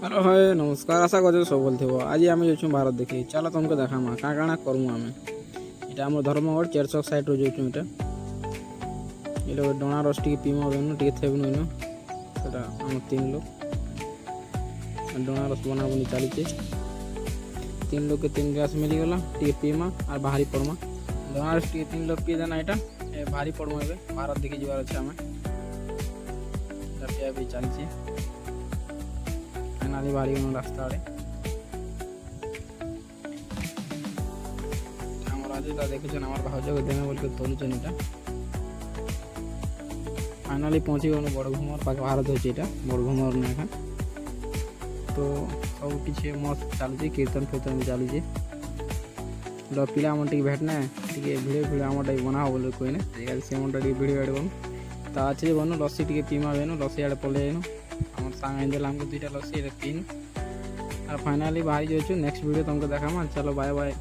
Hello hi नमस्कार आशा कर सब बोलते आज आम जाऊँ भारत देखी चलो तुमको देखामा काँ काଣା करमु आम यहाँ आम धर्मगढ़ चेरचक साइड जाऊँ यहाँ ये डणा रस टे पीमा बेनु टे थेबनु इन से आम 3 लोग डणा रस बना बनी चली 3 लोग के 3 ग्लास मिलीगला टे पीमा और बाहरी पड़मा डणा रस टे 3 लोग पी देना यहाँ बाहरी पड़मा ए भारत देखी जबार अच्छे आम पिया भी चलती फाइनाली बाहरी गल रास्ता आड़े आज देखुन आम भाज को देवे बोल के तोलुन यहाँ फाइनाली पहुँची गलु बड़घुमर पाखे भारत होची बड़घुमर ना तो सब किसी मस्त चलती कीर्तन फीर्तन भी चलुचे पिला टे भेटना टे भिड़ आम बना बोल कहने से भिड़ आड़े बन तो अच्छे बनू लस्सी टे पीमा बेनु लस्सी आड़े पलि जानु आम सांग देला हमको 2टा लस्सी पीन और फाइनाली बाहरी जाऊँ नेक्स्ट वीडियो तुमको देखा चलो बाय बाय।